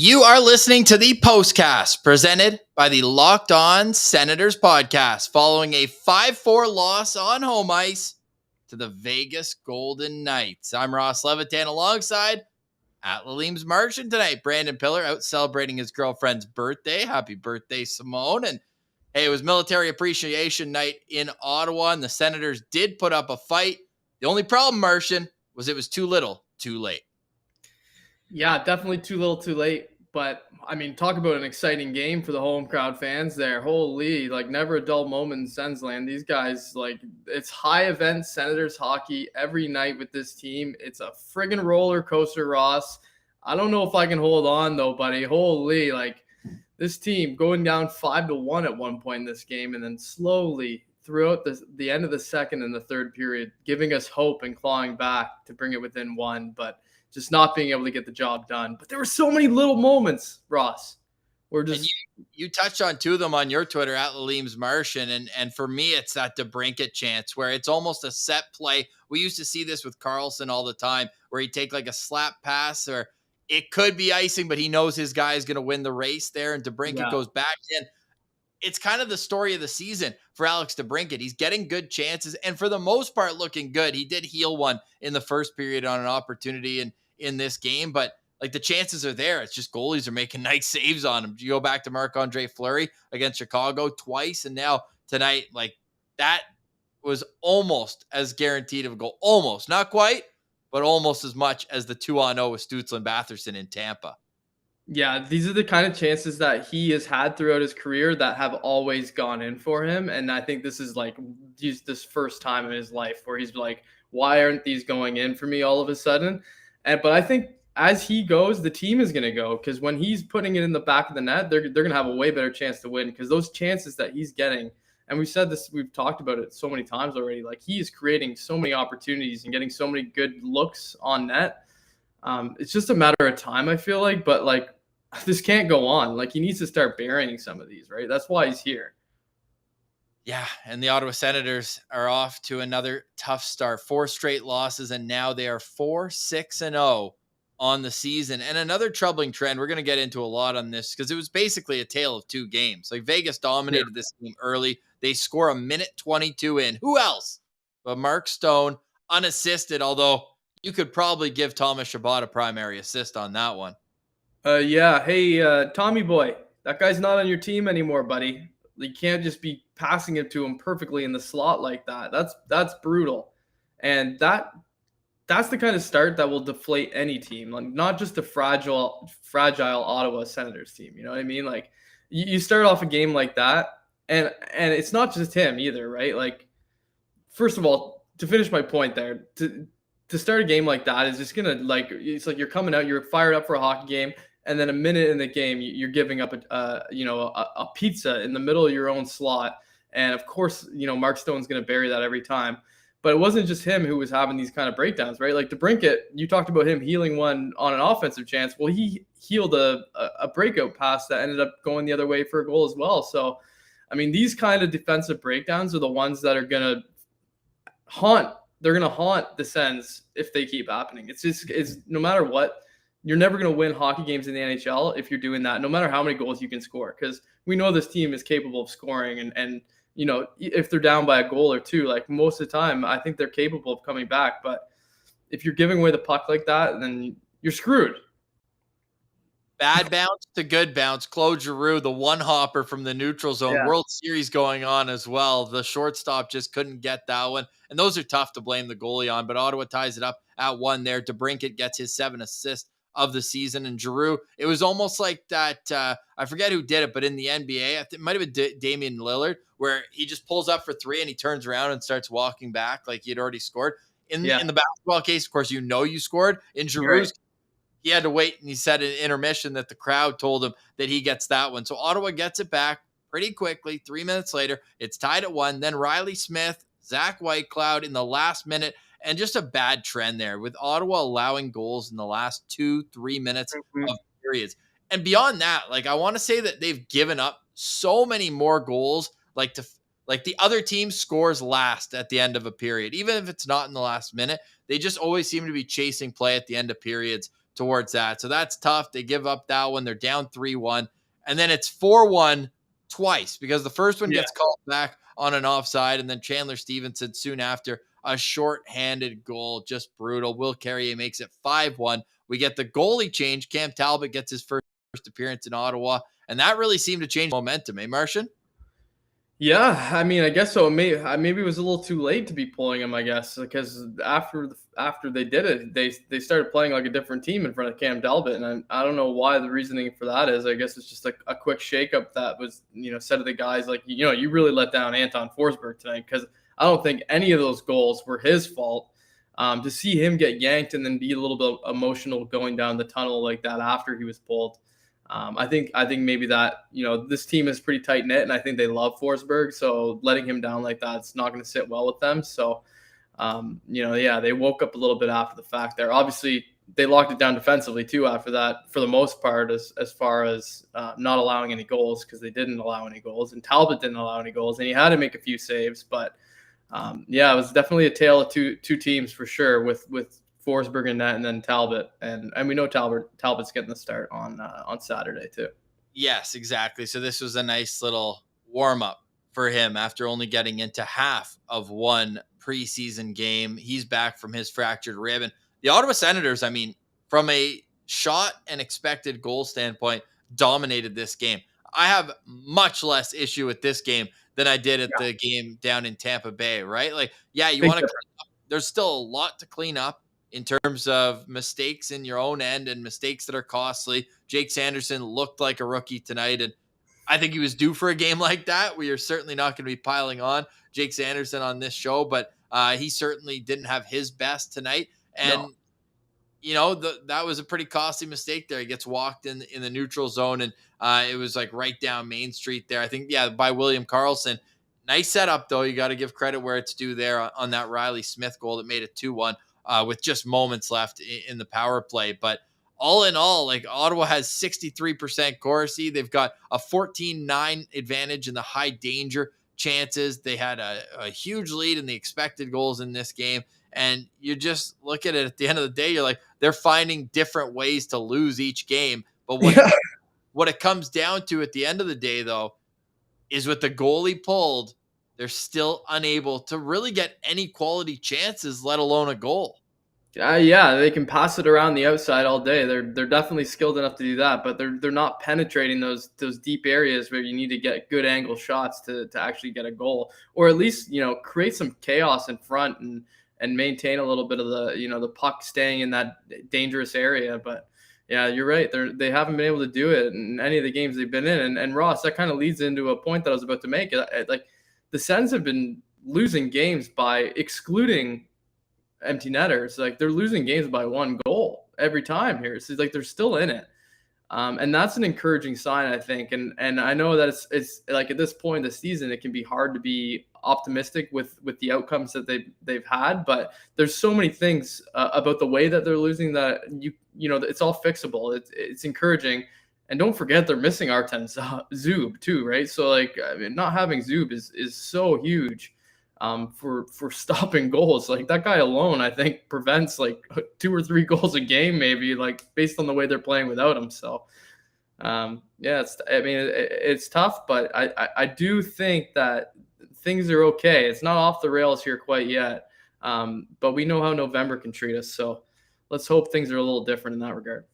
You are listening to the Postcast, presented by the Locked On Senators podcast, following a 5-4 loss on home ice to the Vegas Golden Knights. I'm Ross Levitan alongside at Lalim's Martian tonight. Brandon Pillar out celebrating his girlfriend's birthday. Happy birthday, Simone. And hey, it was Military Appreciation Night in Ottawa, and the Senators did put up a fight. The only problem, Martian, was it was too little, too late. Yeah, definitely too little, too late. But, I mean, talk about an exciting game for the home crowd fans there. Holy, like, never a dull moment in Sensland. These guys, like, it's high-event Senators hockey every night with this team. It's a friggin' roller coaster, Ross. I don't know if I can hold on, though, buddy. Holy, like, this team going down 5-1 at one point in this game and then slowly throughout the end of the second and the third period, giving us hope and clawing back to bring it within one. But just not being able to get the job done. But there were so many little moments, Ross. We're just you touched on two of them on your Twitter at Lalim's Martian, and for me, it's that DeBrincat chance where it's almost a set play. We used to see this with Carlson all the time, where he'd take like a slap pass, or it could be icing, but he knows his guy is going to win the race there, and DeBrincat goes back in. It's kind of the story of the season for Alex DeBrincat. He's getting good chances, and for the most part, looking good. He did heal one in the first period on an opportunity in this game, but like the chances are there. It's just goalies are making nice saves on him. You go back to Marc-Andre Fleury against Chicago twice, and now tonight, like that was almost as guaranteed of a goal. Almost, not quite, but almost as much as the 2-on-0 with Stützle and Batherson in Tampa. Yeah, these are the kind of chances that he has had throughout his career that have always gone in for him. And I think this is like this first time in his life where he's like, why aren't these going in for me all of a sudden? But I think as he goes, the team is going to go, because when he's putting it in the back of the net, they're going to have a way better chance to win, because those chances that he's getting, and we've talked about it so many times already, like he is creating so many opportunities and getting so many good looks on net. It's just a matter of time, I feel like, but like, this can't go on. Like, he needs to start burying some of these, right? That's why he's here. Yeah, and the Ottawa Senators are off to another tough start. 4 straight losses, and now they are 4-6-0 on the season. And another troubling trend, we're going to get into a lot on this, because it was basically a tale of two games. Like, Vegas dominated this game early. They score a minute 22 in. Who else but Mark Stone, unassisted, although you could probably give Thomas Chabot a primary assist on that one. Yeah. Hey, Tommy boy, that guy's not on your team anymore, buddy. You can't just be passing it to him perfectly in the slot like that. That's brutal. And that's the kind of start that will deflate any team, like not just a fragile Ottawa Senators team. You know what I mean? Like you start off a game like that, and it's not just him either, right? Like, first of all, to finish my point there, to start a game like that is just gonna, like, it's like you're coming out, you're fired up for a hockey game, and then a minute in the game, you're giving up a pizza in the middle of your own slot. And of course, Mark Stone's going to bury that every time. But it wasn't just him who was having these kind of breakdowns, right? Like DeBrincat, you talked about him healing one on an offensive chance. Well, he healed a breakout pass that ended up going the other way for a goal as well. So, I mean, these kind of defensive breakdowns are the ones that are going to haunt. They're going to haunt the Sens if they keep happening. It's no matter what. You're never going to win hockey games in the NHL if you're doing that, no matter how many goals you can score, because we know this team is capable of scoring. And if they're down by a goal or two, like most of the time, I think they're capable of coming back. But if you're giving away the puck like that, then you're screwed. Bad bounce to good bounce. Claude Giroux, the one-hopper from the neutral zone. Yeah. World Series going on as well. The shortstop just couldn't get that one. And those are tough to blame the goalie on. But Ottawa ties it up at 1 there. DeBrincat gets his 7th assist of the season. And Giroux, it was almost like that, I forget who did it, but in the NBA, it might have been Damian Lillard, where he just pulls up for 3 and he turns around and starts walking back like he had already scored. In the basketball case, of course, you scored. In Giroux's, he had to wait, and he said in intermission that the crowd told him that he gets that one. So Ottawa gets it back pretty quickly. 3 minutes later, it's tied at 1. Then Riley Smith, Zach Whitecloud in the last minute. And just a bad trend there with Ottawa allowing goals in the last 2-3 minutes of periods. And beyond that, like, I want to say that they've given up so many more goals, like the other team scores last at the end of a period, even if it's not in the last minute. They just always seem to be chasing play at the end of periods towards that. So that's tough. They give up that one. They're down 3-1. And then it's 4-1 twice because the first one gets called back on an offside, and then Chandler Stevenson soon after a short-handed goal, just brutal. Will Carrier makes it 5-1. We get the goalie change. Cam Talbot gets his first appearance in Ottawa, and that really seemed to change momentum, Martian? Yeah, I mean, I guess so. Maybe it was a little too late to be pulling him. I guess because after they did it, they started playing like a different team in front of Cam Talbot, and I don't know why the reasoning for that is. I guess it's just a quick shakeup that was said to the guys like you really let down Anton Forsberg tonight, because I don't think any of those goals were his fault. To see him get yanked and then be a little bit emotional going down the tunnel like that after he was pulled. I think maybe that this team is pretty tight knit, and I think they love Forsberg. So letting him down like that, it's not going to sit well with them. So they woke up a little bit after the fact there. Obviously, they locked it down defensively too after that, for the most part, as far as not allowing any goals, because they didn't allow any goals, and Talbot didn't allow any goals, and he had to make a few saves. But it was definitely a tale of two teams for sure, with Forsberg in net, and then Talbot, and we know Talbot's getting the start on Saturday too. Yes, exactly. So this was a nice little warm up for him after only getting into half of one preseason game. He's back from his fractured rib, and the Ottawa Senators, I mean, from a shot and expected goal standpoint, dominated this game. I have much less issue with this game than I did at the game down in Tampa Bay, right? Like, yeah, you want to. There's still a lot to clean up in terms of mistakes in your own end and mistakes that are costly. Jake Sanderson looked like a rookie tonight, and I think he was due for a game like that. We are certainly not going to be piling on Jake Sanderson on this show, but he certainly didn't have his best tonight. And, that was a pretty costly mistake there. He gets walked in the neutral zone, and it was like right down Main Street there. I think, by William Karlsson. Nice setup, though. You got to give credit where it's due there on that Riley Smith goal that made it 2-1. With just moments left in the power play. But all in all, like, Ottawa has 63% Corsi. They've got a 14-9 advantage in the high danger chances. They had a huge lead in the expected goals in this game. And you just look at it at the end of the day, you're like, they're finding different ways to lose each game. But what it comes down to at the end of the day, though, is with the goalie pulled, they're still unable to really get any quality chances, let alone a goal. They can pass it around the outside all day. They're definitely skilled enough to do that, but they're not penetrating those deep areas where you need to get good angle shots to actually get a goal, or at least create some chaos in front and maintain a little bit of the puck staying in that dangerous area. But yeah, you're right. They haven't been able to do it in any of the games they've been in. And Ross, that kind of leads into a point that I was about to make. Like, the Sens have been losing games by excluding empty netters. Like, they're losing games by one goal every time here. So like, they're still in it. And that's an encouraging sign, I think. And I know that it's like, at this point in the season, it can be hard to be optimistic with the outcomes that they've had, but there's so many things about the way that they're losing that it's all fixable. It's encouraging. And don't forget, they're missing Artem Zub too, right? So like, I mean, not having Zub is so huge for stopping goals. Like, that guy alone, I think, prevents like 2 or 3 goals a game, maybe, like, based on the way they're playing without him. So it's tough, but I do think that things are okay. It's not off the rails here quite yet, but we know how November can treat us. So let's hope things are a little different in that regard.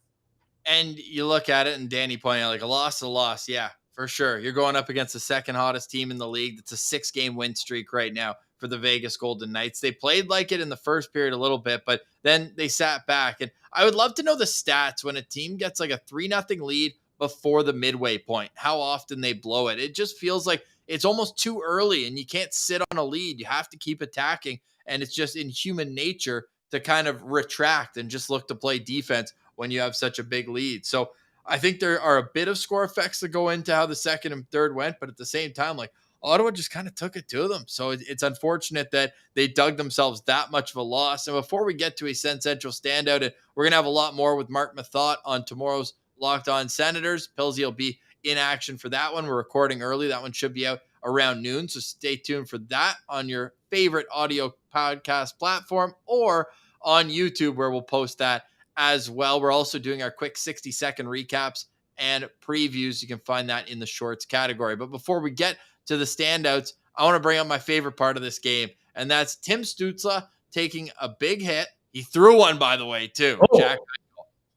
And you look at it, and Danny pointed out, like, a loss is a loss. Yeah, for sure. You're going up against the second hottest team in the league. It's a 6-game win streak right now for the Vegas Golden Knights. They played like it in the first period a little bit, but then they sat back. And I would love to know the stats when a team gets like a 3-0 lead before the midway point, how often they blow it. It just feels like it's almost too early, and you can't sit on a lead. You have to keep attacking, and it's just in human nature to kind of retract and just look to play defense when you have such a big lead. So I think there are a bit of score effects that go into how the second and third went, but at the same time, like, Ottawa just kind of took it to them. So it's unfortunate that they dug themselves that much of a loss. And before we get to a Sen Central standout, and we're going to have a lot more with Mark Mathot on tomorrow's Locked On Senators. Pilsy will be in action for that one. We're recording early. That one should be out around noon. So stay tuned for that on your favorite audio podcast platform or on YouTube, where we'll post that as well. We're also doing our quick 60-second recaps and previews. You can find that in the shorts category. But before we get to the standouts, I want to bring up my favorite part of this game, and that's Tim Stützle taking a big hit. He threw one, by the way, too. Oh. Jack.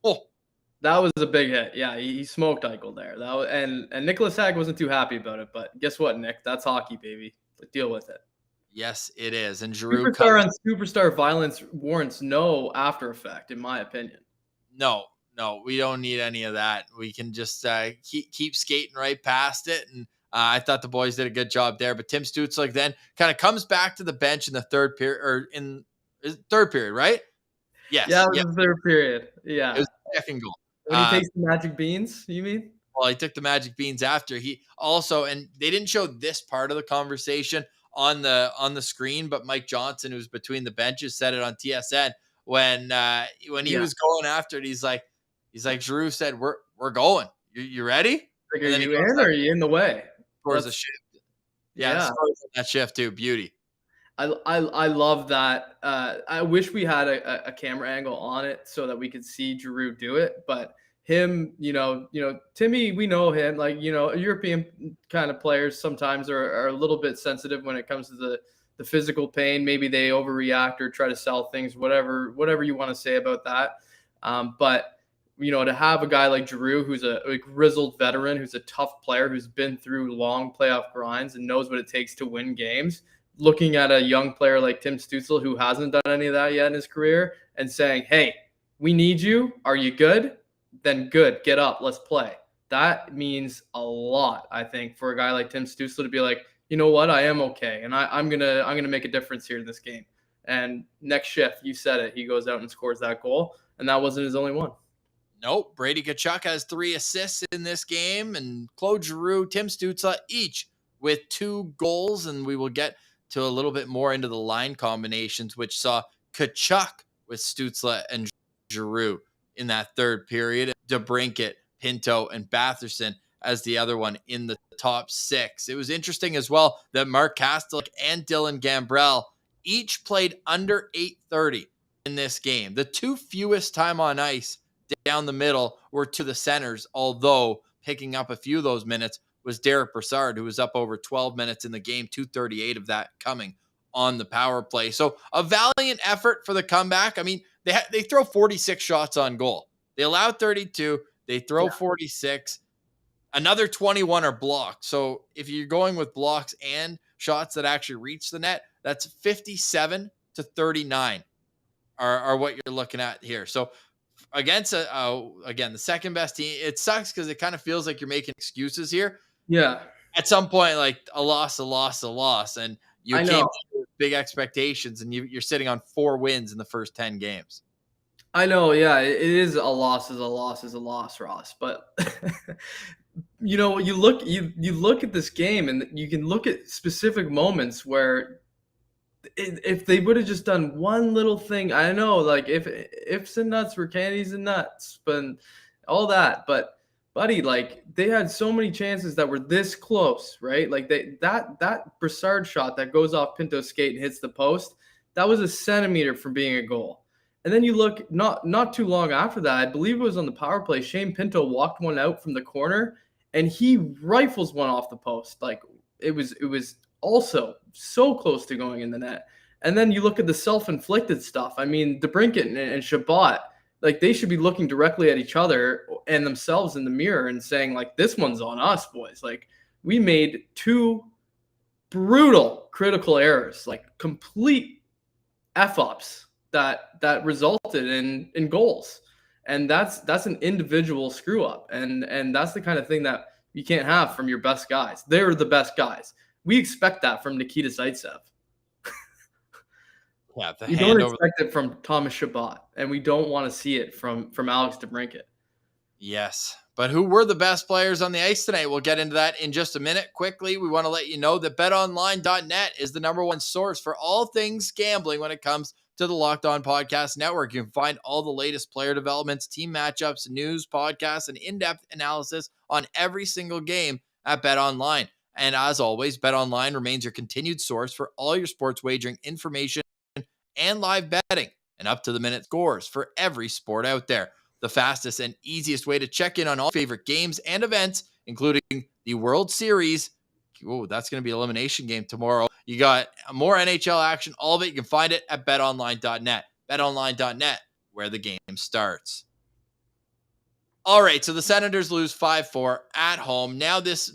Oh. That was a big hit. Yeah, he smoked Eichel there. That was, and Nicholas Hag wasn't too happy about it. But guess what, Nick? That's hockey, baby. Deal with it. Yes, it is. And Giroux superstar on superstar violence warrants no after effect, in my opinion. No, we don't need any of that. We can just keep skating right past it. And I thought the boys did a good job there. But Tim Stützle then kind of comes back to the bench in the third period, or in third period, right? Yes. Yeah, it was the third period. Yeah. It was the second goal. When he takes the magic beans, you mean? Well, he took the magic beans after. He also, and they didn't show this part of the conversation on the screen, but Mike Johnson, who's between the benches, said it on TSN when he was going after it. He's like Giroux said, "We're going. You ready?" Like, are you in or are you in the way? Scores a shift. Yeah. Scores that shift too. Beauty. I love that. I wish we had a camera angle on it so that we could see Giroux do it, but him, Timmy, we know him, like, European kind of players sometimes are a little bit sensitive when it comes to the physical pain. Maybe they overreact or try to sell things, whatever you want to say about that. But to have a guy like Giroux, who's a grizzled veteran, who's a tough player, who's been through long playoff grinds and knows what it takes to win games, looking at a young player like Tim Stützle, who hasn't done any of that yet in his career, and saying, "Hey, we need you. Are you good? Then good. Get up. Let's play." That means a lot, I think, for a guy like Tim Stützle to be like, "You know what? I am okay, and I'm gonna make a difference here in this game." And next shift, you said it, he goes out and scores that goal, and that wasn't his only one. Nope. Brady Tkachuk has 3 assists in this game, and Claude Giroux, Tim Stützle, each with 2 goals, and we will get to a little bit more into the line combinations, which saw Tkachuk with Stützle and Giroux in that third period. DeBrincat, Pinto, and Batherson as the other one in the top 6. It was interesting as well that Mark Kastelik and Dylan Gambrell each played under 8:30 in this game. The 2 fewest time on ice down the middle were to the centers, although picking up a few of those minutes was Derek Brassard, who was up over 12 minutes in the game, 2:38 of that coming on the power play. So a valiant effort for the comeback. I mean, they throw 46 shots on goal. They allow 32. They throw 46. Another 21 are blocked. So if you're going with blocks and shots that actually reach the net, that's 57 to 39 are what you're looking at here. So against again, the second best team, it sucks because it kind of feels like you're making excuses here. Yeah. At some point, like a loss, and you came with big expectations, and you're sitting on 4 wins in the first 10 games. I know, yeah, it is a loss, Ross. But you look at this game, and you can look at specific moments where if they would have just done one little thing, I know, like ifs and nuts were candies and nuts, but all that, but buddy, like they had so many chances that were this close, right? Like that Brassard shot that goes off Pinto's skate and hits the post, that was a centimeter from being a goal. And then you look not too long after that, I believe it was on the power play, Shane Pinto walked one out from the corner and he rifles one off the post. Like it was also so close to going in the net. And then you look at the self-inflicted stuff. I mean, DeBrincat and Chabot, like they should be looking directly at each other and themselves in the mirror and saying, like, this one's on us, boys. Like, we made 2 brutal critical errors, like complete F-ups that resulted in goals. And that's an individual screw up. And that's the kind of thing that you can't have from your best guys. They're the best guys. We expect that from Nikita Zaitsev. Yeah, we don't expect it from Thomas Chabot, and we don't want to see it from Alex DeBrincat. Yes, but who were the best players on the ice tonight? We'll get into that in just a minute. Quickly, we want to let you know that betonline.net is the #1 source for all things gambling when it comes to the Locked On Podcast Network. You can find all the latest player developments, team matchups, news, podcasts, and in-depth analysis on every single game at BetOnline. And as always, BetOnline remains your continued source for all your sports wagering information and live betting. and up-to-the-minute scores for every sport out there. The fastest and easiest way to check in on all favorite games and events, including the World Series. Oh, that's going to be an elimination game tomorrow. You got more NHL action, all of it. You can find it at betonline.net. Betonline.net, where the game starts. All right, so the Senators lose 5-4 at home. Now this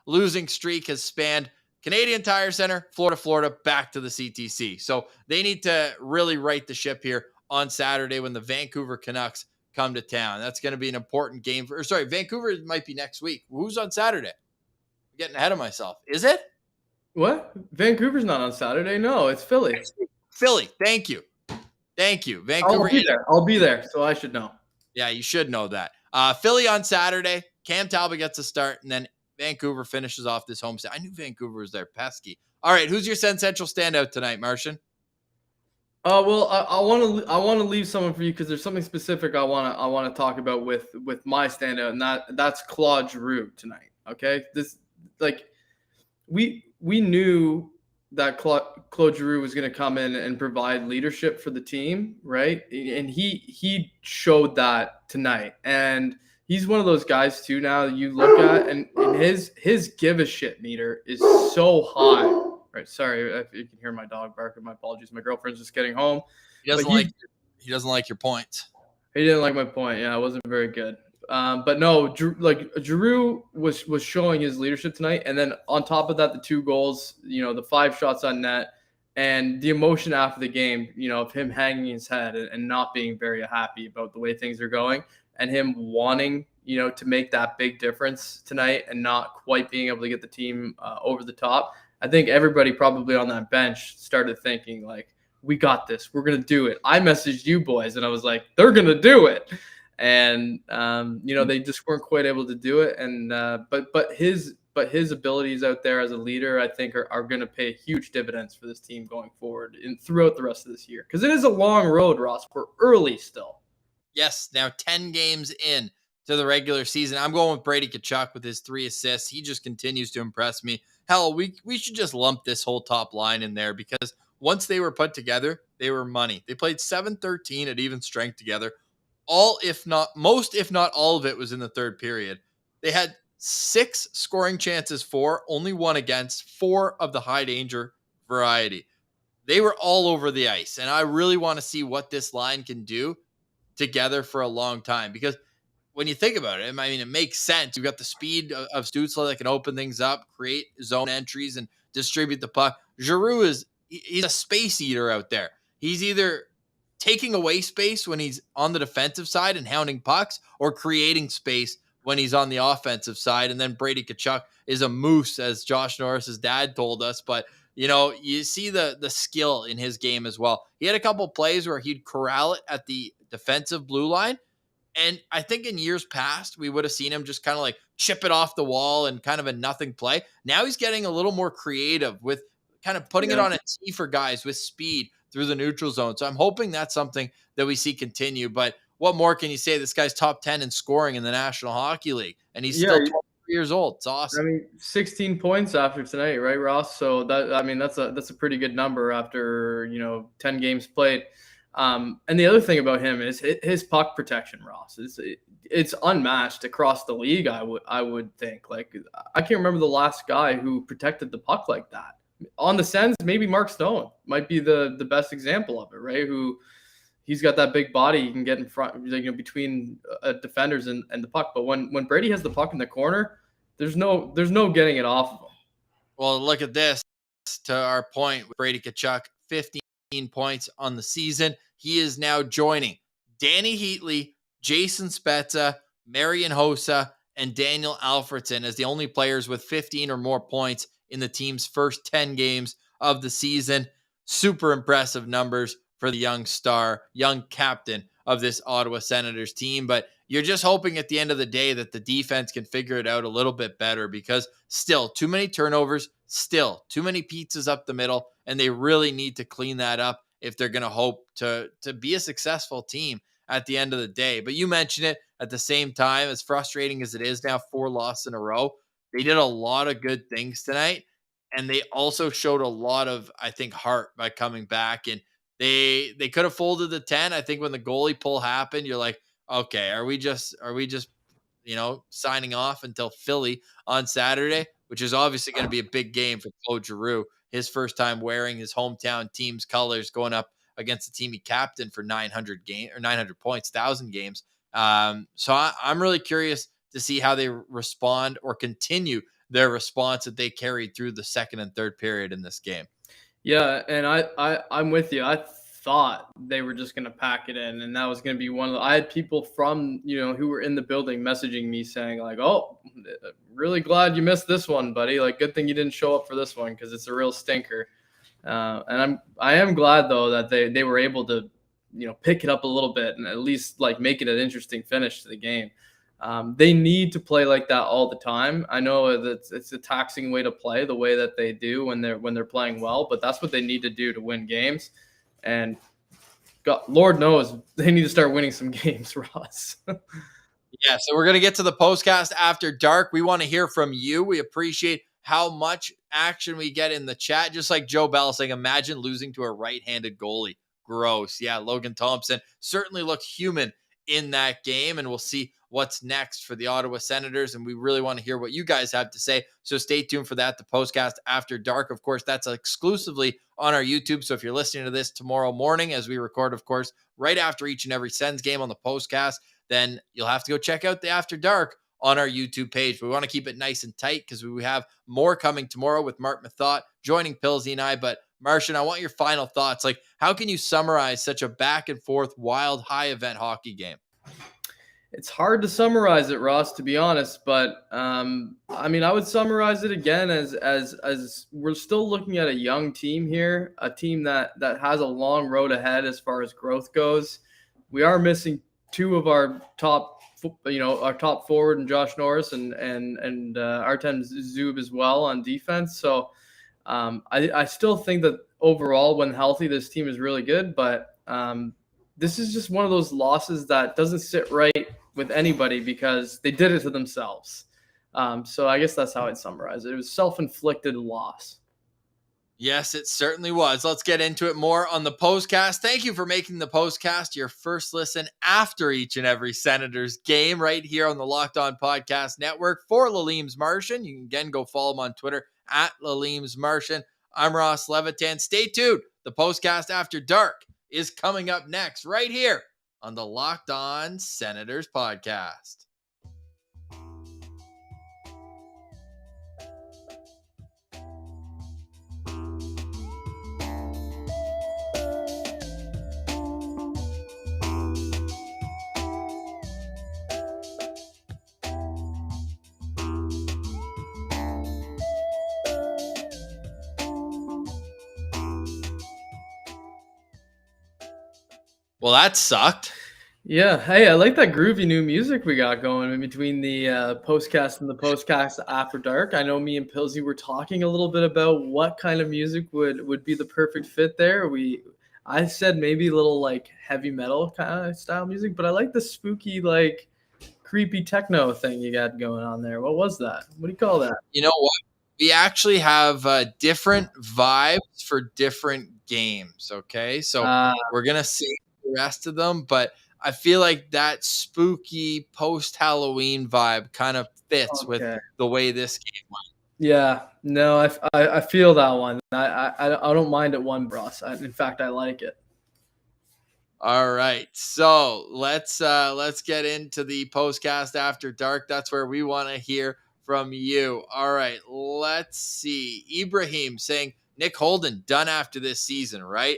losing streak has spanned Canadian Tire Center, Florida, back to the CTC. So they need to really right the ship here on Saturday when the Vancouver Canucks come to town. That's going to be an important game. Vancouver might be next week. Who's on Saturday? I'm getting ahead of myself. Is it? What? Vancouver's not on Saturday. No, it's Philly. Philly. Thank you. Vancouver. I'll be there, so I should know. Yeah, you should know that. Philly on Saturday. Cam Talbot gets a start, and then Vancouver finishes off this homestand. I knew Vancouver was there. Pesky. All right, who's your Sen Central standout tonight, Martian? Well, I want to leave someone for you because there's something specific I want to talk about with my standout, and that's Claude Giroux tonight. Okay, we knew that Claude Giroux was going to come in and provide leadership for the team, right? And he showed that tonight. And he's one of those guys too now that you look at, and his give a shit meter is so high. Right? Sorry if you can hear my dog barking. My apologies. My girlfriend's just getting home. He doesn't like your points. He didn't like my point. Yeah, it wasn't very good. But no, Giroux was showing his leadership tonight, and then on top of that, the 2 goals, the 5 shots on net, and the emotion after the game, of him hanging his head and not being very happy about the way things are going, and him wanting, to make that big difference tonight and not quite being able to get the team over the top. I think everybody probably on that bench started thinking like, we got this, we're gonna do it. I messaged you boys, and I was like, they're gonna do it. And they just weren't quite able to do it. And but his abilities out there as a leader, I think, are going to pay huge dividends for this team going forward and throughout the rest of this year, because it is a long road, Ross. We're early still. Yes, now 10 games in to the regular season. I'm going with Brady Tkachuk with his 3 assists. He just continues to impress me. Hell, we should just lump this whole top line in there, because once they were put together, they were money. They played 7-13 at even strength together. Most, if not all of it was in the third period. They had 6 scoring chances for, only 1 against, 4 of the high danger variety. They were all over the ice, and I really want to see what this line can do together for a long time, because when you think about it, I mean, it makes sense. You've got the speed of Stützle that can open things up, create zone entries, and distribute the puck. Giroux he's a space eater out there. He's either taking away space when he's on the defensive side and hounding pucks, or creating space when he's on the offensive side. And then Brady Tkachuk is a moose, as Josh Norris's dad told us. But, you see the skill in his game as well. He had a couple plays where he'd corral it at the defensive blue line. And I think in years past, we would have seen him just kind of like chip it off the wall and kind of a nothing play. Now he's getting a little more creative with kind of putting it on a tee for guys with speed through the neutral zone. So I'm hoping that's something that we see continue. But what more can you say? This guy's top 10 in scoring in the National Hockey League, and he's still 23 years old. It's awesome. I mean, 16 points after tonight, right, Ross? So that's a pretty good number after 10 games played. And the other thing about him is his puck protection, Ross. It's unmatched across the league. I would think. Like, I can't remember the last guy who protected the puck like that. On the Sens, maybe Mark Stone might be the best example of it, right? He's got that big body, he can get in front, between defenders and the puck. But when Brady has the puck in the corner, there's no getting it off of him. Well, look at this. To our point, with Brady Tkachuk, 15 points on the season. He is now joining Danny Heatley, Jason Spezza, Marian Hossa, and Daniel Alfredson as the only players with 15 or more points in the team's first 10 games of the season. Super impressive numbers for the young captain of this Ottawa Senators team. But you're just hoping at the end of the day that the defense can figure it out a little bit better, because still too many turnovers, still too many pizzas up the middle, and they really need to clean that up if they're going to hope to be a successful team at the end of the day. But you mentioned it, at the same time, as frustrating as it is now, 4 losses in a row, they did a lot of good things tonight, and they also showed a lot of, I think, heart by coming back and They could have folded the 10. I think when the goalie pull happened, you're like, okay, are we just signing off until Philly on Saturday, which is obviously going to be a big game for Claude Giroux, his first time wearing his hometown team's colors, going up against the team he captained for 900 points, 1,000 games. So I'm really curious to see how they respond or continue their response that they carried through the second and third period in this game. Yeah, and I'm with you. I thought they were just going to pack it in, and that was going to be one of the. I had people from who were in the building messaging me saying like, "Oh, really glad you missed this one, buddy. Like, good thing you didn't show up for this one because it's a real stinker." And I am glad though that they were able to pick it up a little bit and at least like make it an interesting finish to the game. They need to play like that all the time. I know that it's a taxing way to play the way that they do when they're playing well, but that's what they need to do to win games. And God, Lord knows they need to start winning some games, Ross. Yeah, so we're going to get to the postcast after dark. We want to hear from you. We appreciate how much action we get in the chat. Just like Joe Bell saying, imagine losing to a right-handed goalie. Gross. Yeah, Logan Thompson certainly looked human in that game, and we'll see what's next for the Ottawa Senators, and we really want to hear what you guys have to say. So stay tuned for that, the postcast after dark. Of course, that's exclusively on our YouTube. So if you're listening to this tomorrow morning, as we record, of course, right after each and every Sens game on the postcast, then you'll have to go check out the After Dark on our YouTube page. We want to keep it nice and tight because we have more coming tomorrow with Mark Mathot joining Pillsy and I. But Martian, I want your final thoughts. Like, how can you summarize such a back and forth, wild, high event hockey game? It's hard to summarize it, Ross, to be honest. But I mean, I would summarize it again as we're still looking at a young team here, a team that has a long road ahead as far as growth goes. We are missing two of our top, our top forward and Josh Norris and Artem Zub as well on defense. So I still think that overall, when healthy, this team is really good. But this is just one of those losses that doesn't sit right with anybody because they did it to themselves. So I guess that's how I'd summarize it. It was self-inflicted loss. Yes, it certainly was. Let's get into it more on the postcast. Thank you for making the postcast your first listen after each and every Senators game right here on the Locked On Podcast Network. For Laleem's Martian, you can again go follow him on Twitter at Laleem's Martian. I'm Ross Levitan. Stay tuned. The postcast after dark is coming up next right here on the Locked On Senators podcast. Well, that sucked. Yeah. Hey, I like that groovy new music we got going in between the postcast and the postcast after dark. I know me and Pillsy were talking a little bit about what kind of music would be the perfect fit there. I said maybe a little like heavy metal kind of style music, but I like the spooky, like creepy techno thing you got going on there. What was that? What do you call that? You know what? We actually have different vibes for different games. Okay. So we're going to see the rest of them, but I feel like that spooky post-Halloween vibe kind of fits with the way this game went. Yeah, no, I feel that one. I don't mind it one, Ross. In fact, I like it. All right, so let's get into the postcast after dark. That's where we want to hear from you. All right, let's see. Ibrahim saying Nick Holden done after this season, right?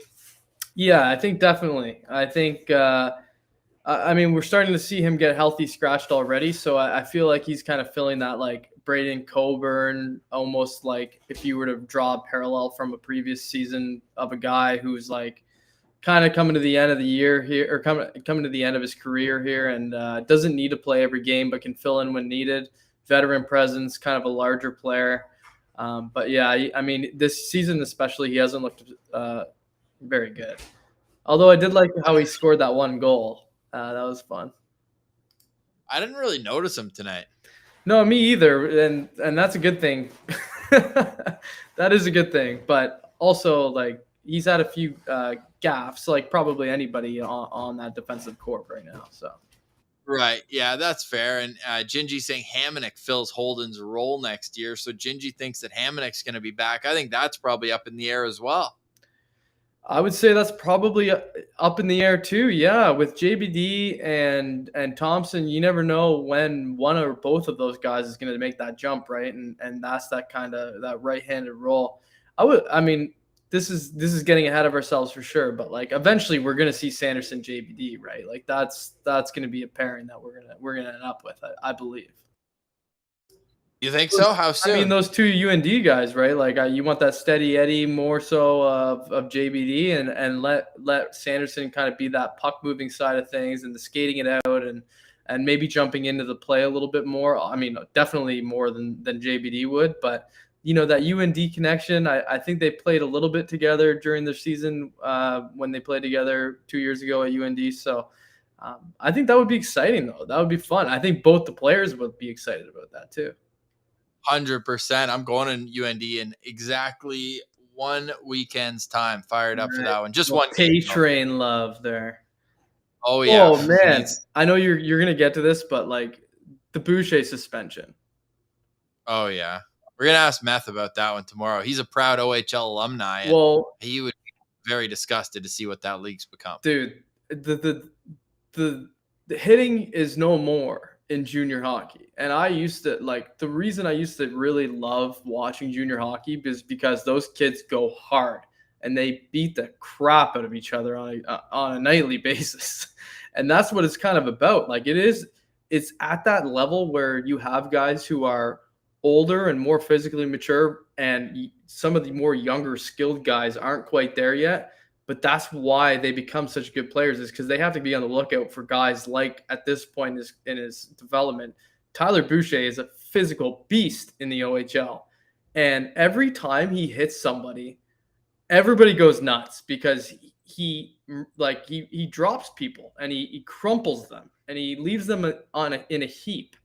Yeah, I think definitely. I think. I mean, we're starting to see him get healthy scratched already, so I feel like he's kind of filling that like Braden Coburn, almost like if you were to draw a parallel from a previous season of a guy who's like kind of coming to the end of the year here, or coming to the end of his career here, and doesn't need to play every game, but can fill in when needed. Veteran presence, kind of a larger player. But yeah, I mean, this season especially, he hasn't looked very good. Although I did like how he scored that one goal. That was fun. I didn't really notice him tonight. No, me either, and that's a good thing. That is a good thing, but also like he's had a few gaffes, like probably anybody on that defensive corp right now. So. Right. Yeah, that's fair. And Gingy saying Hamannik fills Holden's role next year. So Gingy thinks that Hamannik's going to be back. I think that's probably up in the air as well. I would say that's probably up in the air too. Yeah, with JBD and Thompson, you never know when one or both of those guys is going to make that jump, right? And that's that kind of that right-handed role. I mean, this is getting ahead of ourselves for sure, but like eventually we're going to see Sanderson JBD, right? Like that's going to be a pairing that we're gonna end up with, I believe. You think so? How soon? I mean, those two UND guys, right? Like you want that steady Eddie more so of JBD and let Sanderson kind of be that puck moving side of things and the skating it out and maybe jumping into the play a little bit more. I mean, definitely more than JBD would, but that UND connection, I think they played a little bit together during their season when they played together 2 years ago at UND. So I think that would be exciting though. That would be fun. I think both the players would be excited about that too. 100%. I'm going to UND in exactly 1 weekend's time. Fired up for that one. Just one Pay train love there. Oh yeah. Oh man, I know you're gonna get to this, but like the Boucher suspension. Oh yeah, we're gonna ask Meth about that one tomorrow. He's a proud OHL alumni, and he would be very disgusted to see what that league's become. Dude, the hitting is no more in junior hockey. And I used to the reason I used to really love watching junior hockey is because those kids go hard and they beat the crap out of each other on a nightly basis. And that's what it's kind of about. Like it's at that level where you have guys who are older and more physically mature and some of the more younger skilled guys aren't quite there yet. But that's why they become such good players is because they have to be on the lookout for guys like at this point in his development. Tyler Boucher is a physical beast in the OHL. And every time he hits somebody, everybody goes nuts because he drops people and he crumples them and he leaves them in a heap.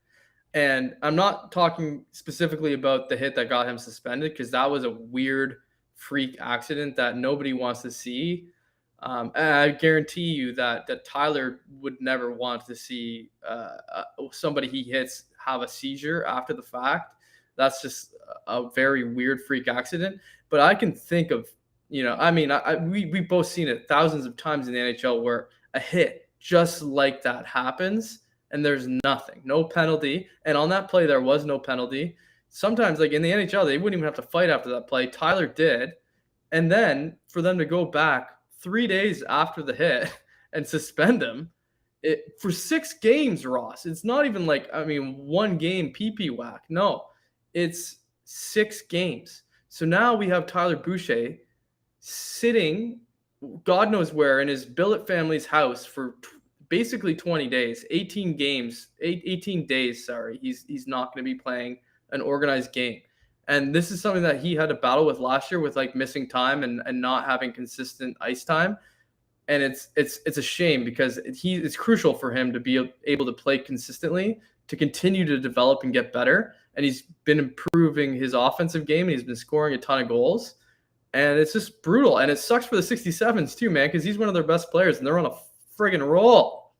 And I'm not talking specifically about the hit that got him suspended because that was a weird freak accident that nobody wants to see. And I guarantee you that Tyler would never want to see somebody he hits have a seizure after the fact. That's just a very weird freak accident. But I can think of, we've both seen it thousands of times in the NHL where a hit just like that happens and there's nothing, no penalty. And on that play, there was no penalty. Sometimes, like in the NHL, they wouldn't even have to fight after that play. Tyler did. And then for them to go back 3 days after the hit and suspend him for 6 games, Ross. It's not even one game PP whack. No, it's 6 games. So now we have Tyler Boucher sitting God knows where in his billet family's house for basically 20 days, 18 days. Sorry. He's not going to be playing an organized game. And this is something that he had to battle with last year with missing time and not having consistent ice time. And it's a shame because it's crucial for him to be able to play consistently, to continue to develop and get better. And he's been improving his offensive game and he's been scoring a ton of goals. And it's just brutal. And it sucks for the 67s too, man, because he's one of their best players and they're on a friggin' roll.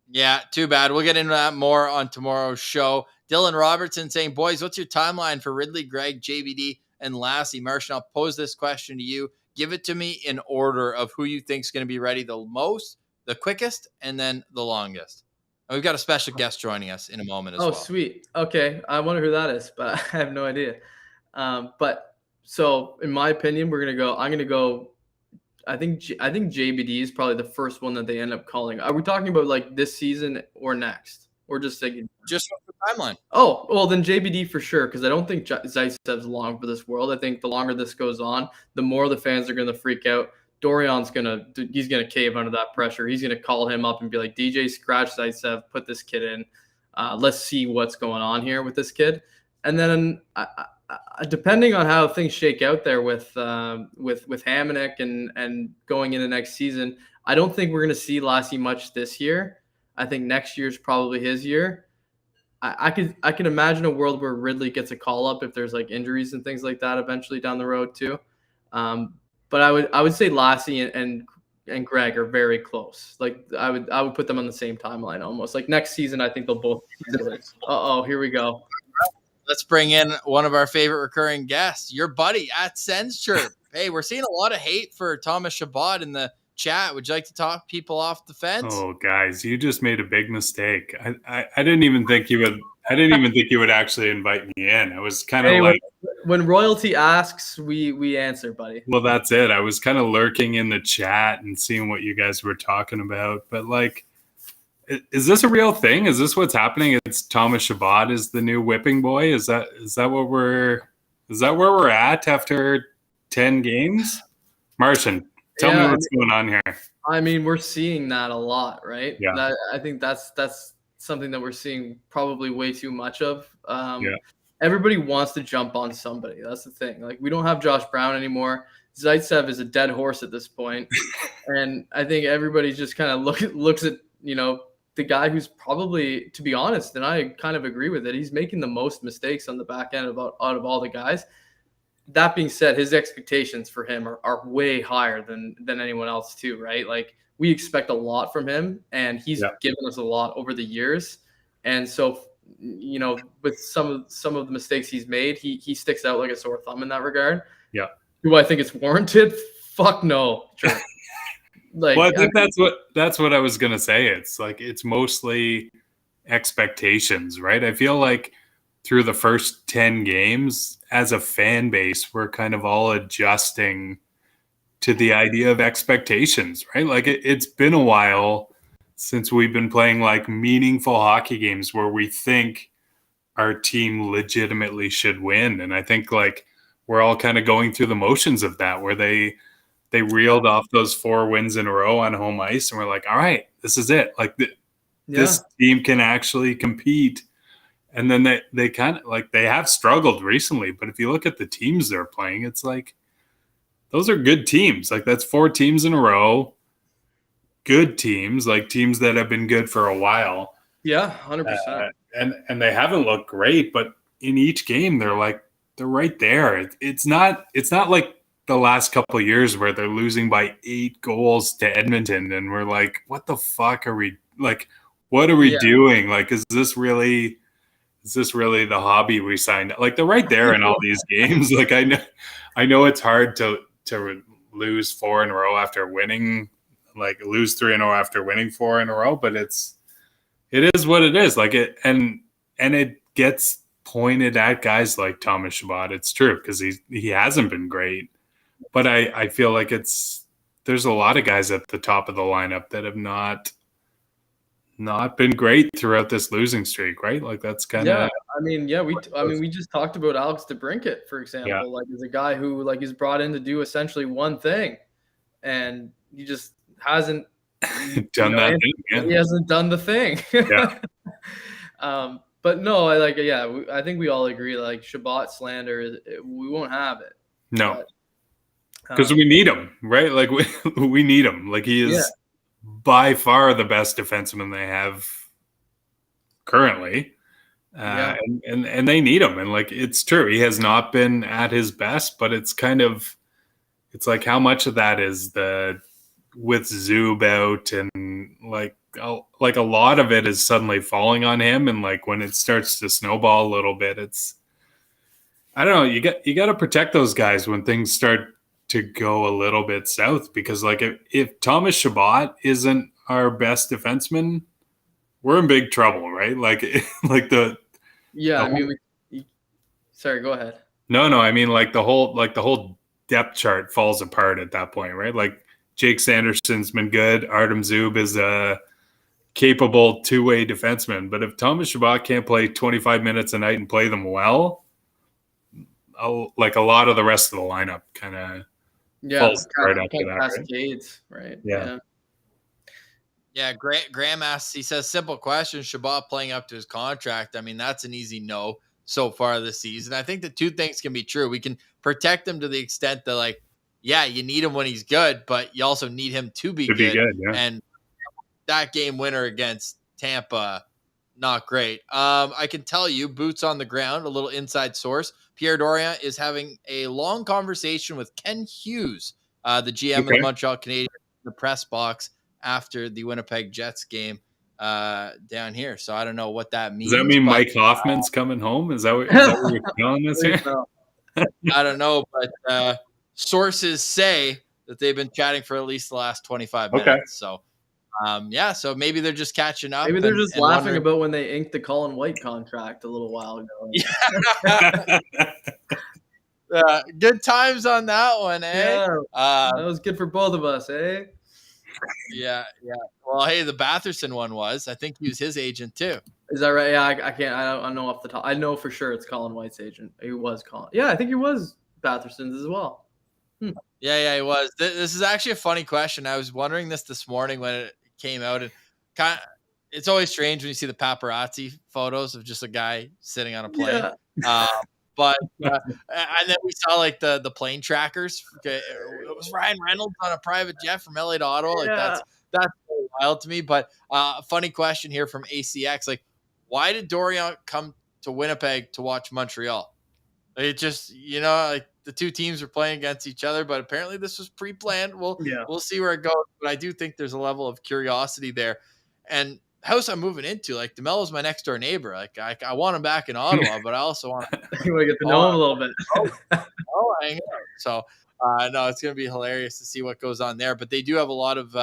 Yeah, too bad. We'll get into that more on tomorrow's show. Dylan Robertson saying, boys, what's your timeline for Ridley, Gregg, JBD, and Lassie? Martian, I'll pose this question to you. Give it to me in order of who you think is going to be ready the most, the quickest, and then the longest. And we've got a special guest joining us in a moment as well. Oh, sweet. Okay. I wonder who that is, but I have no idea. But so in my opinion, I'm going to go. I think JBD is probably the first one that they end up calling. Are we talking about this season or next? Or just thinking? Just the timeline. Oh, well, then JBD for sure, because I don't think Zaitsev's long for this world. I think the longer this goes on, the more the fans are going to freak out. Dorian's he's going to cave under that pressure. He's going to call him up and be like, DJ, scratch Zaitsev, put this kid in. Let's see what's going on here with this kid. And then depending on how things shake out there with Hamannik and going into next season, I don't think we're going to see Lassie much this year. I think next year's probably his year. I can imagine a world where Ridley gets a call up if there's injuries and things like that eventually down the road too. but I would say Lassie and Greg are very close. Like I would put them on the same timeline almost. Like next season, I think they'll both be Steelers. Here we go. Let's bring in one of our favorite recurring guests, your buddy at Senschurp. Hey, we're seeing a lot of hate for Thomas Chabot in the chat. Would you like to talk people off the fence? Oh, guys, you just made a big mistake. I didn't even think you would. I didn't even think you would actually invite me in. I was kind of like, when royalty asks, we answer, buddy. Well, that's it. I was kind of lurking in the chat and seeing what you guys were talking about. But like, is this a real thing? Is this what's happening? It's Thomas Chabot is the new whipping boy. Is that where we're at after 10 games? Martian, tell me what's going on here. I mean, we're seeing that a lot, right? Yeah. I think that's something that we're seeing probably way too much of. Everybody wants to jump on somebody. That's the thing. Like, we don't have Josh Brown anymore. Zaitsev is a dead horse at this point. And I think everybody just kind of looks at, the guy who's probably, to be honest, and I kind of agree with it, he's making the most mistakes on the back end out of all the guys. That being said, his expectations for him are way higher than anyone else too, right? Like, we expect a lot from him, and he's given us a lot over the years. And so, with some of the mistakes he's made, he sticks out like a sore thumb in that regard. Yeah. Do I think it's warranted? Fuck no. Sure. Well, I think that's what I was gonna say. It's like it's mostly expectations, right? I feel like through the first 10 games, as a fan base, we're kind of all adjusting to the idea of expectations, right? Like it's been a while since we've been playing like meaningful hockey games where we think our team legitimately should win. And I think like we're all kind of going through the motions of that, where they reeled off those 4 wins in a row on home ice, and we're like, all right, this is it. Like this team can actually compete. And then they kind of like they have struggled recently, but if you look at the teams they're playing, it's like those are good teams. Like that's 4 teams in a row, good teams, like teams that have been good for a while. Yeah, 100%. And they haven't looked great, but in each game they're right there. It's not like the last couple of years where they're losing by 8 goals to Edmonton, and we're like, what the fuck are we like? What are we doing? Like, is this really the hobby we signed? Like, they're right there in all these games. Like, I know it's hard to lose 4 in a row after winning, like lose 3 in a row after winning 4 in a row, but it is what it is. Like it, and it gets pointed at guys like Thomas Chabot. It's true, because he hasn't been great, but I feel like there's a lot of guys at the top of the lineup that have not been great throughout this losing streak, right? Like that's kind of we just talked about Alex DeBrincat, for example, like is a guy who like is brought in to do essentially one thing, and he just hasn't done that thing. Yeah. He hasn't done the thing. Yeah. But no, I think we all agree, like Chabot slander, we won't have it. No, because we need him, right? Like we need him. Like he is by far the best defenseman they have currently. And they need him. And like, it's true, he has not been at his best, but it's like how much of that is with Zub out, and like a lot of it is suddenly falling on him. And like when it starts to snowball a little bit, I don't know, you got to protect those guys when things start to go a little bit south, because like if Thomas Chabot isn't our best defenseman, we're in big trouble, right? Like sorry, go ahead. No, I mean like the whole depth chart falls apart at that point, right? Like Jake Sanderson's been good, Artem Zub is a capable two-way defenseman, but if Thomas Chabot can't play 25 minutes a night and play them well, like a lot of the rest of the lineup kind of falls apart after that, cascades, right? Yeah, Graham asks, he says, simple question, Chabot playing up to his contract. I mean, that's an easy no so far this season. I think the 2 things can be true. We can protect him to the extent that, like, yeah, you need him when he's good, but you also need him to be good. And that game winner against Tampa, not great. I can tell you, boots on the ground, a little inside source, Pierre Dorion is having a long conversation with Ken Hughes the GM of the Montreal Canadiens, the press box after the Winnipeg Jets game down here. So I don't know what that means. Does that mean Mike Hoffman's coming home? Is that what you're telling us here? I don't know, but sources say that they've been chatting for at least the last 25 minutes. So, so maybe they're just catching up. Maybe they're just laughing about when they inked the Colin White contract a little while ago. Good times on that one, eh? Yeah, that was good for both of us, eh? Yeah. Well, hey, the Batherson one was. I think he was his agent too. Is that right? Yeah, I can't. I don't know off the top. I know for sure it's Colin White's agent. He was Colin. Yeah, I think he was Batherson's as well. Yeah, he was. This is actually a funny question. I was wondering this morning when it came out, and it's always strange when you see the paparazzi photos of just a guy sitting on a plane. Yeah. But and then we saw like the plane trackers. Okay, it was Ryan Reynolds on a private jet from LA to Ottawa. Like that's so wild to me. But funny question here from ACX. Like, why did Dorion come to Winnipeg to watch Montreal? It just, like the two teams were playing against each other, but apparently this was pre-planned. We'll see where it goes. But I do think there's a level of curiosity there. And house I'm moving into, like DeMelo's my next door neighbor. Like I want him back in Ottawa, but I also want to get to know him a little bit. Hang out. So no, it's gonna be hilarious to see what goes on there. But they do have a lot of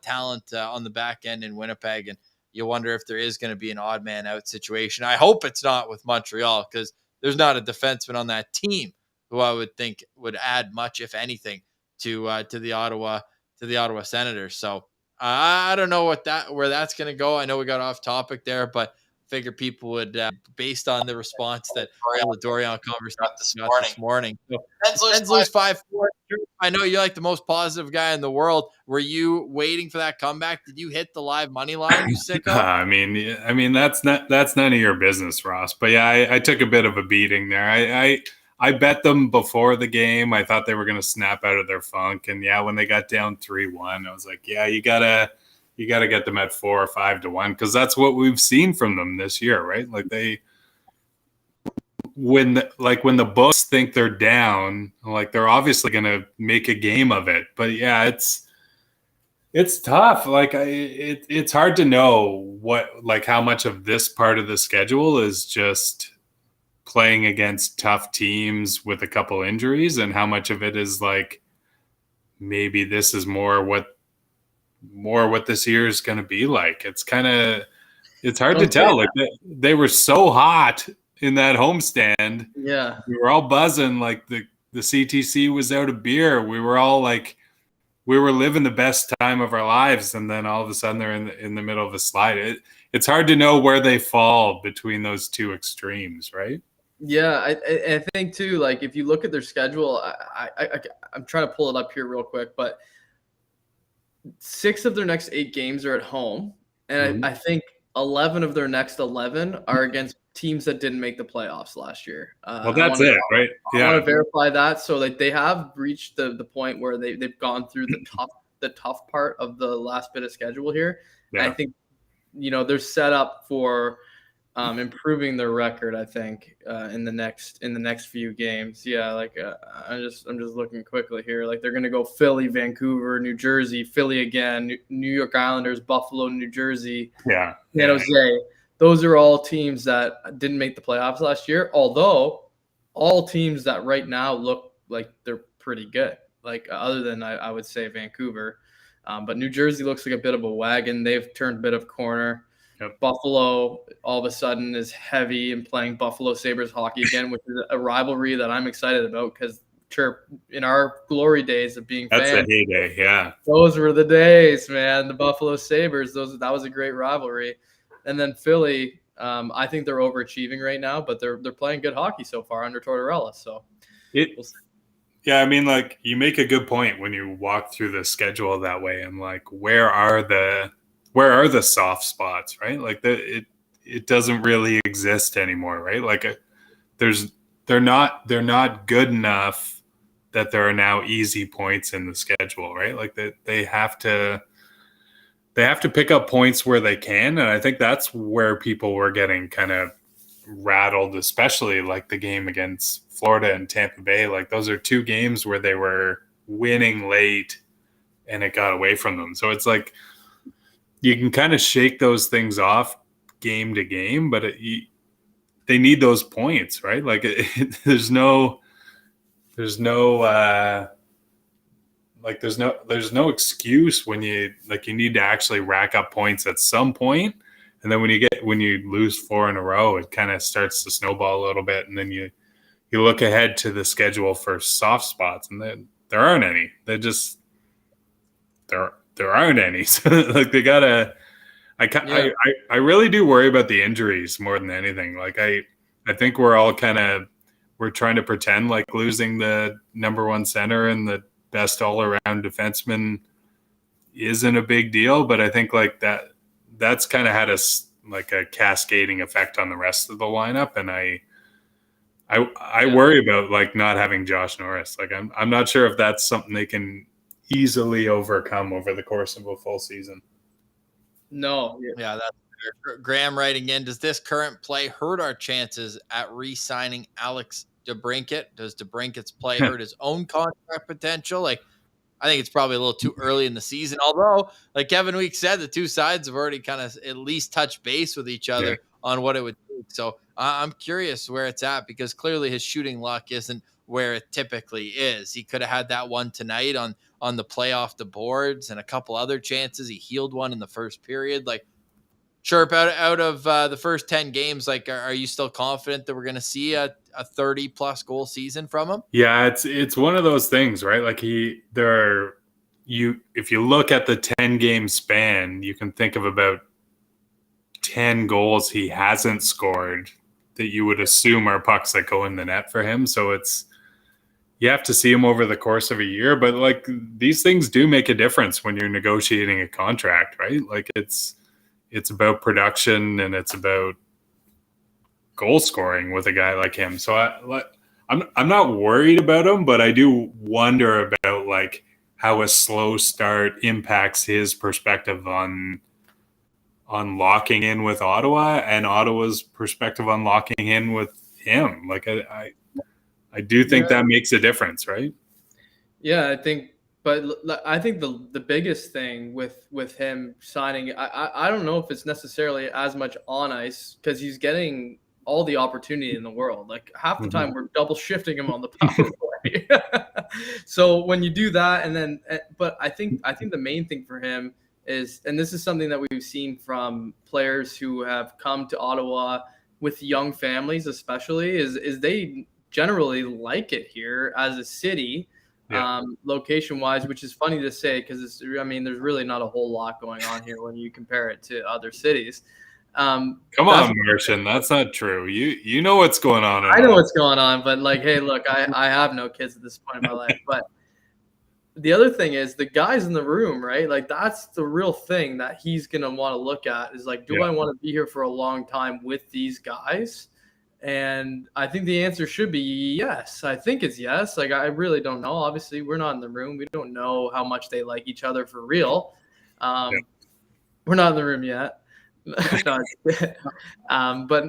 talent on the back end in Winnipeg, and you wonder if there is going to be an odd man out situation. I hope it's not with Montreal, because there's not a defenseman on that team who I would think would add much, if anything, to the Ottawa Senators. So I don't know where that's going to go. I know we got off topic there, but figure people would, based on the response that the Dorion conversation got this morning. So, Hensler's 5-4. I know you're like the most positive guy in the world. Were you waiting for that comeback? Did you hit the live money line, you sicko? I mean that's none of your business, Ross. But yeah, I took a bit of a beating there. I bet them before the game. I thought they were going to snap out of their funk, and when they got down 3-1, I was like, you gotta get them at 4 or 5-1, because that's what we've seen from them this year, right? Like when the books think they're down, like they're obviously going to make a game of it. But it's tough. Like it's hard to know how much of this part of the schedule is just playing against tough teams with a couple injuries, and how much of it is like maybe this is more what this year is going to be like. It's hard to tell. Like they were so hot in that homestand. Yeah, we were all buzzing. Like the CTC was out of beer. We were all like, we were living the best time of our lives, and then all of a sudden they're in the middle of a slide. It's hard to know where they fall between those two extremes, right? Yeah, I think too. Like if you look at their schedule, I'm trying to pull it up here real quick, but 6 of their next 8 games are at home, and I think 11 of their next 11 are against teams that didn't make the playoffs last year. Well, that's it, right? Yeah, I want to verify that. So like they have reached the point where they've gone through the tough part of the last bit of schedule here. Yeah. And I think they're set up for improving their record, I think, in the next few games. Yeah, like I'm just looking quickly here. Like they're gonna go Philly, Vancouver, New Jersey, Philly again, New York Islanders, Buffalo, New Jersey, San Jose. Those are all teams that didn't make the playoffs last year. Although all teams that right now look like they're pretty good. Like other than I would say Vancouver, but New Jersey looks like a bit of a wagon. They've turned a bit of corner. Yep. Buffalo all of a sudden is heavy and playing Buffalo Sabres hockey again, which is a rivalry that I'm excited about, because in our glory days of being fans, that's a heyday. Yeah, those were the days, man. The Buffalo Sabres, that was a great rivalry. And then Philly, I think they're overachieving right now, but they're playing good hockey so far under Tortorella. So we'll see. Yeah, I mean, like you make a good point when you walk through the schedule that way, and like where are the soft spots, right? Like it doesn't really exist anymore, right? Like they're not good enough that there are now easy points in the schedule, right? Like they have to pick up points where they can, and I think that's where people were getting kind of rattled, especially like the game against Florida and Tampa Bay. Like those are 2 games where they were winning late and it got away from them. So it's like you can kind of shake those things off game to game, but they need those points, right? Like there's no excuse when you need to actually rack up points at some point. And then when you lose 4 in a row, it kind of starts to snowball a little bit. And then you look ahead to the schedule for soft spots, and then there aren't any. There aren't any. So like they gotta. I really do worry about the injuries more than anything. Like I think we're all we're trying to pretend like losing the number 1 center and the best all around defenseman isn't a big deal, but I think like that's kind of had a cascading effect on the rest of the lineup, and I worry about like not having Josh Norris. Like I'm not sure if that's something they can easily overcome over the course of a full season. No. Yeah, that's fair. Graham writing in, does this current play hurt our chances at re-signing Alex DeBrincat? Does DeBrincat's play hurt his own contract potential? Like, I think it's probably a little too early in the season. Although, like Kevin Week said, the two sides have already kind of at least touched base with each other on what it would take. So I'm curious where it's at, because clearly his shooting luck isn't where it typically is. He could have had that one tonight on the play off the boards and a couple other chances. He healed one in the first period. Like, Sharp, out of the first 10 games, like, are you still confident that we're going to see a 30-plus goal season from him? Yeah, it's one of those things, right? Like if you look at the 10-game span, you can think of about 10 goals he hasn't scored that you would assume are pucks that go in the net for him. So you have to see him over the course of a year, but like these things do make a difference when you're negotiating a contract, right? Like it's about production and it's about goal scoring with a guy like him. So I'm not worried about him, but I do wonder about like how a slow start impacts his perspective on locking in with Ottawa and Ottawa's perspective on locking in with him. Like I do think that makes a difference, right? Yeah, I think the biggest thing with him signing, I don't know if it's necessarily as much on ice, because he's getting all the opportunity in the world. Like half the time we're double shifting him on the power play. So when you do that, and then, but I think the main thing for him is, and this is something that we've seen from players who have come to Ottawa with young families, especially, is they generally like it here as a city. Location wise, which is funny to say, because there's really not a whole lot going on here when you compare it to other cities. Come on, Martian, that's not true. You know what's going on. I know what's going on, but like, hey, look, I have no kids at this point in my life. But the other thing is the guys in the room, right? Like that's the real thing that he's gonna want to look at is like, do I want to be here for a long time with these guys? And I think the answer should be yes. I think it's yes. Like, I really don't know. Obviously, we're not in the room. We don't know how much they like each other for real. We're not in the room yet. But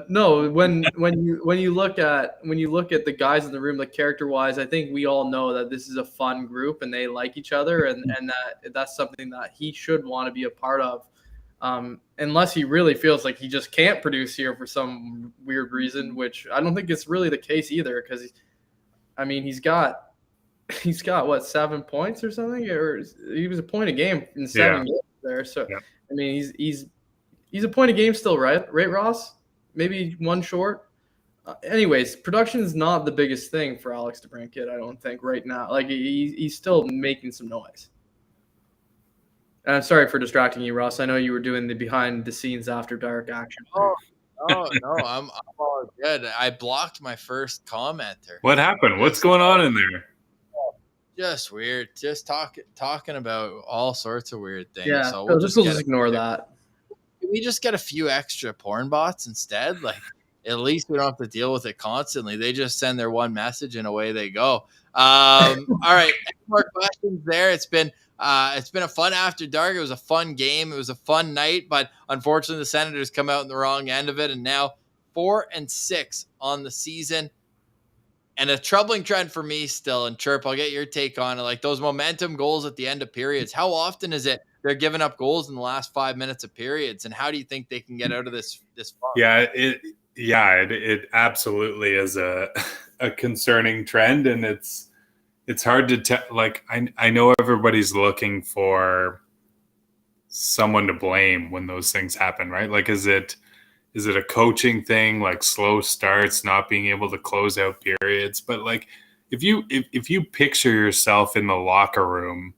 no, when you look at the guys in the room, like character wise, I think we all know that this is a fun group and they like each other, and that's something that he should want to be a part of. Unless he really feels like he just can't produce here for some weird reason, which I don't think it's really the case either. Because, he's got what, 7 points or something, or he was a point a game in 7 games there. So he's a point a game still, right, Ross? Maybe one short. Anyways, production is not the biggest thing for Alex DeBrincat, I don't think, right now. Like he's still making some noise. I'm sorry for distracting you, Ross. I know you were doing the behind the scenes after dark action. Oh, no, I'm all good. I blocked my first commenter. What happened? What's going on in there? Just weird. Just talking about all sorts of weird things. Yeah, so we'll just ignore that. Can we just get a few extra porn bots instead? Like, at least we don't have to deal with it constantly. They just send their one message and away they go. All right, any more questions there? It's been a fun after dark. It was a fun game. It was a fun night, but unfortunately the Senators come out in the wrong end of it, and now 4-6 on the season. And a troubling trend for me still, and Chirp, I'll get your take on it. Like those momentum goals at the end of periods. How often is it they're giving up goals in the last 5 minutes of periods? And how do you think they can get out of this funk? It absolutely is a concerning trend, and it's hard to tell. Like I know everybody's looking for someone to blame when those things happen, right? Like is it a coaching thing, like slow starts, not being able to close out periods? But like if you picture yourself in the locker room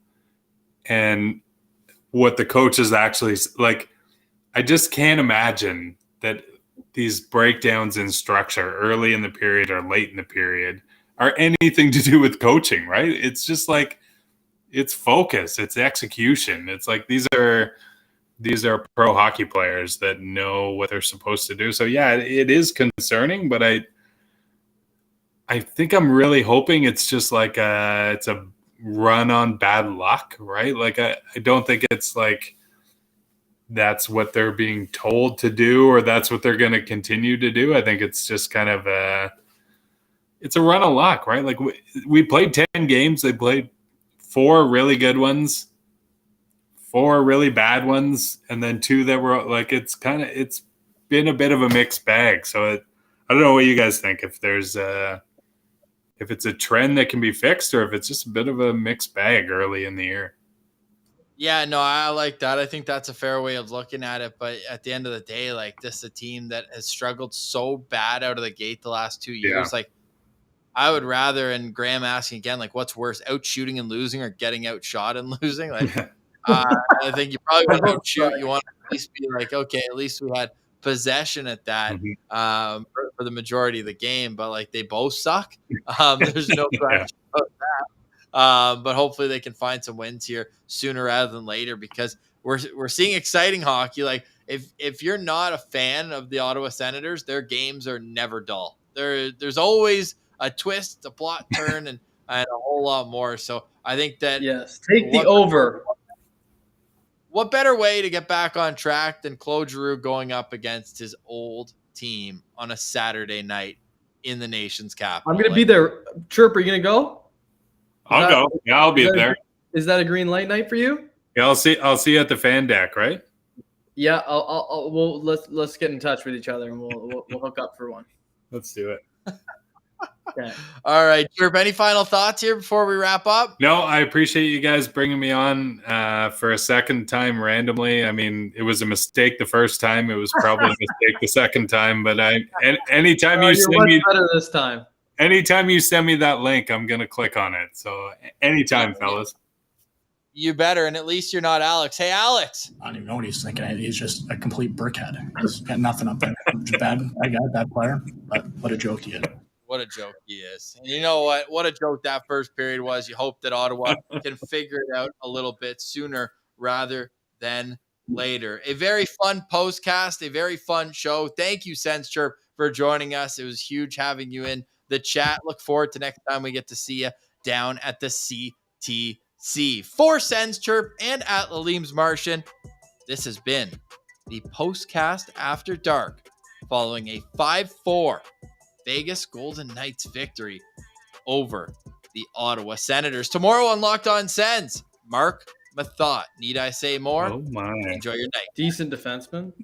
and what the coaches actually like, I just can't imagine that these breakdowns in structure early in the period or late in the period are anything to do with coaching, right? It's just like it's focus, it's execution. It's like these are pro hockey players that know what they're supposed to do. So yeah, it is concerning, but I think I'm really hoping it's just like it's a run on bad luck, right? Like I don't think it's like that's what they're being told to do or that's what they're going to continue to do. I think it's just kind of it's a run of luck, right? Like we played 10 games. They played 4 really good ones, 4 really bad ones, and then 2 that were like, it's been a bit of a mixed bag. So I don't know what you guys think, if there's if it's a trend that can be fixed or if it's just a bit of a mixed bag early in the year. Yeah, no, I like that. I think that's a fair way of looking at it. But at the end of the day, like this is a team that has struggled so bad out of the gate the last 2 years. Yeah. Like I would rather, and Graham asking again, like what's worse, out shooting and losing or getting outshot and losing? Like I think you probably want to shoot. You want to at least be like, okay, at least we had possession at that for the majority of the game. But like they both suck. There's no question about that. But hopefully they can find some wins here sooner rather than later, because we're seeing exciting hockey. Like if you're not a fan of the Ottawa Senators, their games are never dull. There's always a twist, a plot turn, and a whole lot more. So I think that take the over. What better way to get back on track than Claude Giroux going up against his old team on a Saturday night in the nation's capital? I'm going to be there. Chirp, are you going to go? I'll go. Yeah, I'll be there. Is that a green light night for you? Yeah, I'll see you at the fan deck, right? Yeah, let's get in touch with each other and we'll hook up for one. Let's do it. Okay. All right, Chirp, any final thoughts here before we wrap up? No, I appreciate you guys bringing me on for a second time randomly. I mean, it was a mistake the first time. It was probably a mistake the second time. But anytime you send me better this time. Anytime you send me that link, I'm gonna click on it. So anytime, fellas. You better, and at least you're not Alex. Hey, Alex. I don't even know what he's thinking. He's just a complete brickhead. He's got nothing up there. Bad player, but what a joke he is. What a joke he is. And you know what? What a joke that first period was. You hope that Ottawa can figure it out a little bit sooner rather than later. A very fun postcast, a very fun show. Thank you, Sens Chirp, for joining us. It was huge having you in the chat. Look forward to next time we get to see you down at the CTC. For Sens Chirp and at Lalim's Martian, this has been the Postcast After Dark, following a 5-4 Vegas Golden Knights victory over the Ottawa Senators. Tomorrow on Locked On Sens, Mark Mathot. Need I say more? Oh my. Enjoy your night. Decent defenseman.